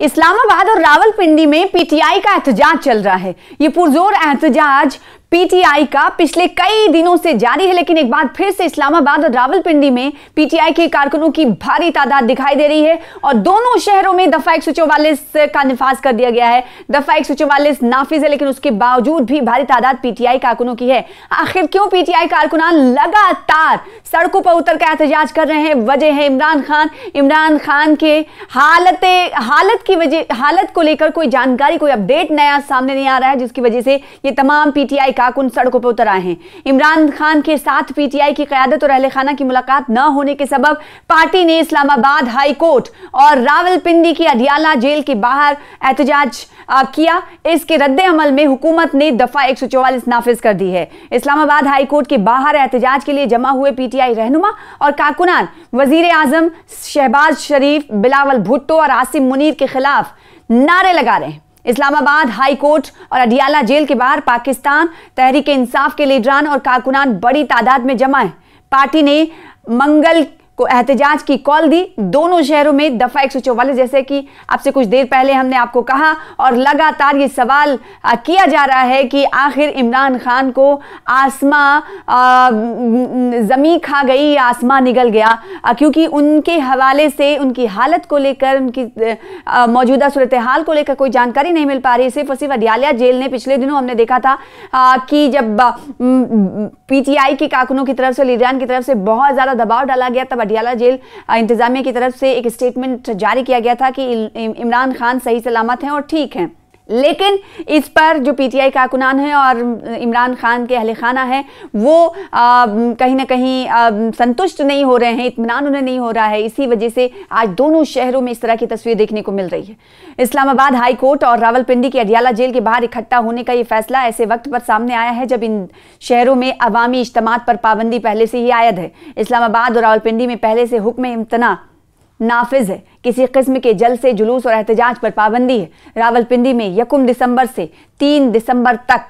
इस्लामाबाद और रावलपिंडी में पीटीआई का एहतजाज चल रहा है। ये पुरजोर एहतजाज पीटीआई का पिछले कई दिनों से जारी है, लेकिन एक बार फिर से इस्लामाबाद और रावलपिंडी में पीटीआई के कारकुनों की भारी तादाद दिखाई दे रही है और दोनों शहरों में दफा 144 का निफाज कर दिया गया है। दफा 144 नाफिज है, लेकिन उसके बावजूद भी भारी तादाद पीटीआई कारकुनों की है। आखिर क्यों पीटीआई कारकुनान लगातार सड़कों पर उतर कर एहतजाज कर रहे हैं? वजह है इमरान खान के हालत को लेकर कोई जानकारी, कोई अपडेट नया सामने नहीं आ रहा है, जिसकी वजह से ये तमाम पीटीआई कारकुन सड़कों पर उतर आए हैं। इमरान खान के साथ पीटीआई की क़यादत और अहले खाना की मुलाकात न होने के सबब पार्टी ने इस्लामाबाद हाई कोर्ट और रावलपिंडी की अडियाला जेल के बाहर एहतजाज किया। इसके रद्दे अमल में हुकूमत ने दफा 144 नाफिज कर दी है। इस्लामाबाद हाई कोर्ट के बाहर एहतजाज के लिए जमा हुए पीटीआई रहनुमा और कारकुनान वजीर आजम शहबाज शरीफ, बिलावल भुट्टो और आसिम मुनीर के खिलाफ नारे लगा रहे हैं। इस्लामाबाद हाई कोर्ट और अडियाला जेल के बाहर पाकिस्तान तहरीक इंसाफ के लीडरान और कारकुनान बड़ी तादाद में जमा है। पार्टी ने मंगल को एहतजाज की कॉल दी। दोनों शहरों में दफा 144, जैसे कि आपसे कुछ देर पहले हमने आपको कहा, और लगातार ये सवाल किया जा रहा है कि आखिर इमरान खान को आसमां जमी खा गई या आसमां निगल गया, क्योंकि उनके हवाले से उनकी हालत को लेकर, उनकी मौजूदा सूरत हाल को लेकर कोई जानकारी नहीं मिल पा रही। सिर्फ और सिर्फ अडियाला जेल ने पिछले दिनों हमने देखा था कि जब पीटीआई के कारकुनों की तरफ से, लीडरान की तरफ से बहुत ज़्यादा दबाव डाला गया, तब अडियाला जेल इंतजामिया की तरफ से एक स्टेटमेंट जारी किया गया था कि इमरान खान सही सलामत हैं और ठीक हैं। लेकिन इस पर जो पीटीआई कारकुनान हैं और इमरान खान के अहले खाना हैं, वो कहीं ना कहीं संतुष्ट नहीं हो रहे हैं, इत्मीनान उन्हें नहीं हो रहा है। इसी वजह से आज दोनों शहरों में इस तरह की तस्वीर देखने को मिल रही है। इस्लामाबाद हाई कोर्ट और रावलपिंडी की अडियाला जेल के बाहर इकट्ठा होने का ये फैसला ऐसे वक्त पर सामने आया है जब इन शहरों में अवामी इज्तिमात पर पाबंदी पहले से ही आयद है। इस्लामाबाद और रावलपिंडी में पहले से हुक्म इम्तना नाफिज है। किसी किस्म के जलसे, जुलूस और एहतजाज पर पाबंदी है। रावलपिंडी में 1 दिसंबर से 3 दिसंबर तक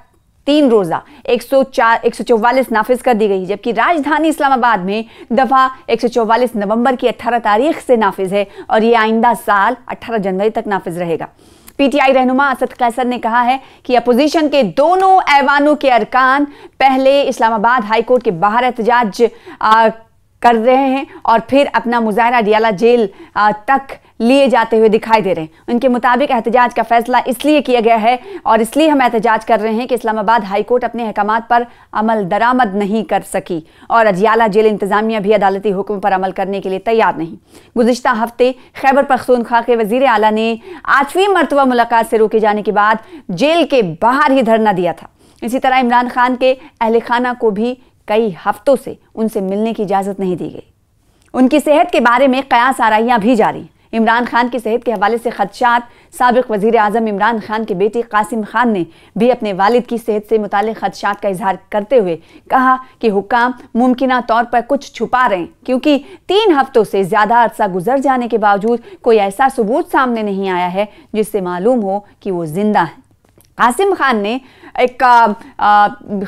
3 रोज़ा 144 नाफिज कर दी गई, जबकि राजधानी इस्लामाबाद में दफा 144 नवंबर की 18 तारीख से नाफिज है और ये आइंदा साल 18 जनवरी तक नाफिज रहेगा। पीटीआई रहनुमा असद कैसर ने कहा है कि अपोजिशन के दोनों ऐवानों के अरकान पहले इस्लामाबाद हाई कोर्ट के बाहर एहतजाज कर रहे हैं और फिर अपना मुजाहरा अडियाला जेल तक लिए जाते हुए दिखाई दे रहे हैं। उनके मुताबिक एहतजाज का फैसला इसलिए किया गया है और इसलिए हम एहतजाज कर रहे हैं कि इस्लामाबाद हाई कोर्ट अपने अहकामात पर अमल दरामद नहीं कर सकी और अडियाला जेल इंतजामिया भी अदालती हुक्म पर अमल करने के लिए तैयार नहीं। गुज़िश्ता हफ्ते खैबर पख्तूनख्वा के वज़ीर आला ने 8वीं मरतबा मुलाकात से रोके जाने के बाद जेल के बाहर ही धरना दिया था। इसी तरह इमरान खान के अहले खाना को भी कई हफ्तों से उनसे मिलने की इजाज़त नहीं दी गई। उनकी सेहत के बारे में कयास आराइयाँ भी जारी। इमरान खान की सेहत के हवाले से खदशात साबिक़ वज़ीर आज़म इमरान खान के बेटे कासिम खान ने भी अपने वालिद की सेहत से मुताल्लिक़ खदशात का इजहार करते हुए कहा कि हुक्काम मुमकिना तौर पर कुछ छुपा रहे हैं, क्योंकि 3 हफ्तों से ज़्यादा अरसा गुजर जाने के बावजूद कोई ऐसा सबूत सामने नहीं आया है जिससे मालूम हो कि वो जिंदा है। कासिम खान ने एक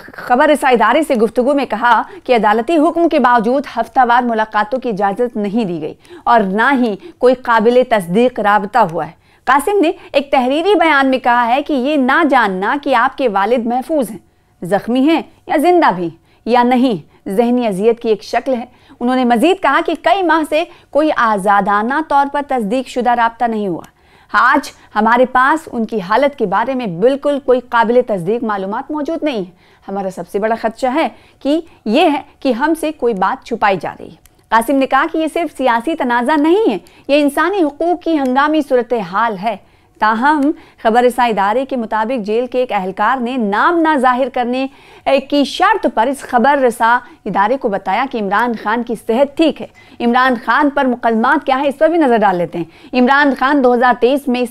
खबर रसा इदारे से गुफ्तगू में कहा कि अदालती हुक्म के बावजूद हफ्तावार मुलाकातों की इजाज़त नहीं दी गई और ना ही कोई काबिल तस्दीक राबता हुआ है। कासिम ने एक तहरीरी बयान में कहा है कि ये ना जानना कि आपके वालिद महफूज हैं, ज़ख्मी हैं या जिंदा भी या नहीं, जहनी अजियत की एक शक्ल है। उन्होंने मजीद कहा कि कई माह से कोई आज़ादाना तौर पर तस्दीक शुदा राबता नहीं हुआ। आज हमारे पास उनकी हालत के बारे में बिल्कुल कोई काबिल तस्दीक मालूमात मौजूद नहीं है। हमारा सबसे बड़ा खदशा है कि यह है कि हमसे कोई बात छुपाई जा रही है। कासिम ने कहा कि यह सिर्फ सियासी तनाज़ा नहीं है, यह इंसानी हुकूक की हंगामी सूरत हाल है। ताहम खबर रसा इदारे के मुताबिक जेल के एक अहलकार ने नाम ना जाहिर करने की शर्त पर इस खबर रसा इदारे को बताया कि इमरान खान की सेहत ठीक है। इमरान खान पर मुकदमात क्या है, इस पर भी नज़र डाल लेते हैं। इमरान खान 2023 में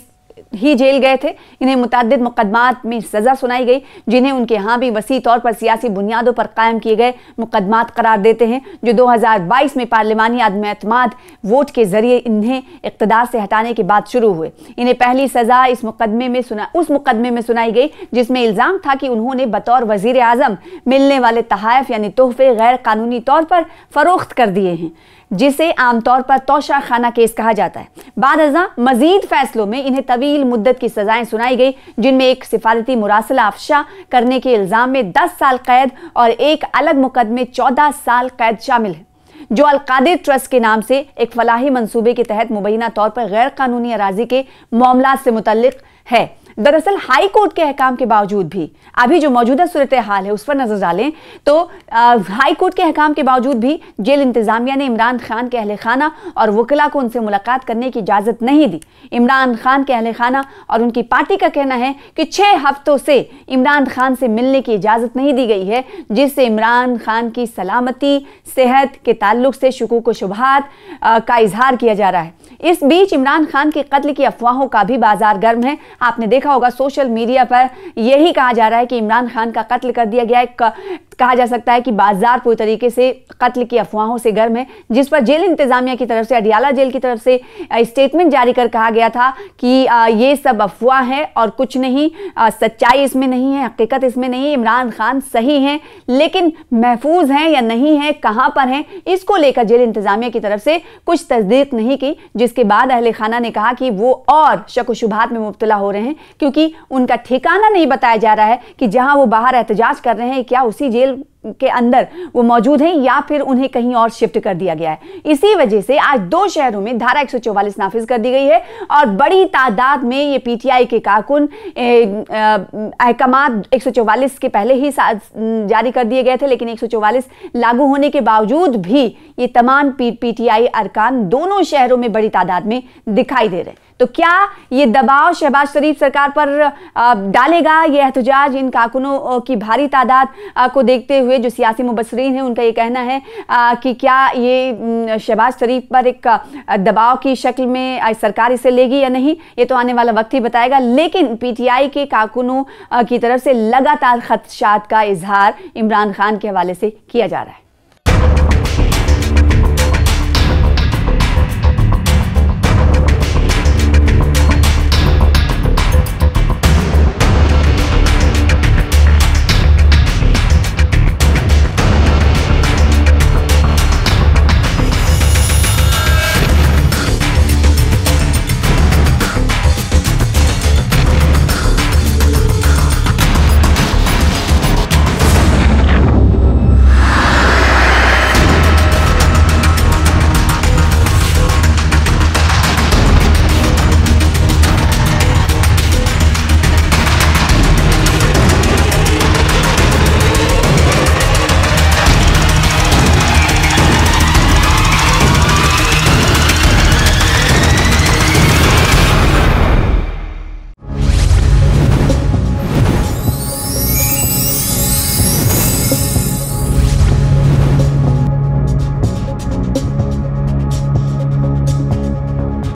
ही जेल गए थे। इन्हें मुतअद्दिद मुकदमात में सज़ा सुनाई गई, जिन्हें उनके यहाँ भी वसी तौर पर सियासी बुनियादों पर कायम किए गए मुकदमात करार देते हैं, जो 2022 में पार्लिमानी अदम एतमाद वोट के जरिए इन्हें इक़्तिदार से हटाने के बाद शुरू हुए। इन्हें पहली सज़ा उस मुकदमे में सुनाई गई जिसमें इल्ज़ाम था कि उन्होंने बतौर वज़ीर आज़म मिलने वाले तहाइफ यानी तोहफे गैर कानूनी तौर पर फ़रोख्त कर दिए हैं। जिसे आमतौर पर तौशाखाना केस कहा जाता है। बाद अज़ां मजीद फैसलों में इन्हें तवील मुद्दत की सजाएं सुनाई गई, जिनमें एक सिफारती मुरासला अफशा करने के इल्जाम में 10 साल कैद और एक अलग मुकदमे 14 साल कैद शामिल है, जो अल-कादिर ट्रस्ट के नाम से एक फलाही मंसूबे के तहत मुबैना तौर पर गैर कानूनी अराजी के मामलात से मुतल्लिक है। दरअसल हाई कोर्ट के अहकाम के बावजूद भी, अभी जो मौजूदा सूरत हाल है उस पर नजर डालें तो हाई कोर्ट के अहकाम के बावजूद भी जेल इंतजामिया ने इमरान खान के अहले खाना और वकला को उनसे मुलाकात करने की इजाजत नहीं दी। इमरान खान के अहले खाना और उनकी पार्टी का कहना है कि 6 हफ्तों से इमरान खान से मिलने की इजाजत नहीं दी गई है, जिससे इमरान खान की सलामती सेहत के ताल्लुक से शुकूक व शुबहात का इजहार किया जा रहा है। इस बीच इमरान खान के कत्ल की अफवाहों का भी बाजार गर्म है। आपने देखा होगा सोशल मीडिया पर यही कहा जा रहा है कि इमरान खान का कत्ल कर दिया गया है। कहा जा सकता है कि बाजार पूरी तरीके से कत्ल की अफवाहों से गर्म है, जिस पर जेल इंतजामिया की तरफ से, अडियाला जेल की तरफ से स्टेटमेंट जारी कर कहा गया था कि ये सब अफवाह है और कुछ नहीं, सच्चाई इसमें नहीं है, हकीकत इसमें नहीं है। इमरान खान सही हैं, लेकिन महफूज हैं या नहीं है, कहां पर हैं, इसको लेकर जेल इंतजामिया की तरफ से कुछ तस्दीक नहीं की, जिसके बाद अहले खाना ने कहा कि वो और शक व शुबहात में मुब्तला हो रहे हैं, क्योंकि उनका ठिकाना नहीं बताया जा रहा है कि जहां वो बाहर एहतजाज कर रहे हैं क्या उसी जेल के अंदर वो मौजूद हैं या फिर उन्हें कहीं और शिफ्ट कर दिया गया है। इसी वजह से आज 2 शहरों में धारा 144 नाफिज कर दी गई है और बड़ी तादाद में ये पीटीआई के कारकुन अहकाम 144 के पहले ही जारी कर दिए गए थे, लेकिन 144 लागू होने के बावजूद भी ये तमाम पीटीआई अरकान दोनों शहरों में बड़ी तादाद में दिखाई दे रहे हैं। तो क्या ये दबाव शहबाज शरीफ सरकार पर डालेगा ये एहतजाज? इन कारकुनों की भारी तादाद को देखते हुए जो सियासी मुबस्सरीन हैं उनका ये कहना है कि क्या ये शहबाज शरीफ पर एक दबाव की शक्ल में सरकार इसे लेगी या नहीं, ये तो आने वाला वक्त ही बताएगा। लेकिन पीटीआई के कारकुनों की तरफ से लगातार खदशात का इजहार इमरान खान के हवाले से किया जा रहा है।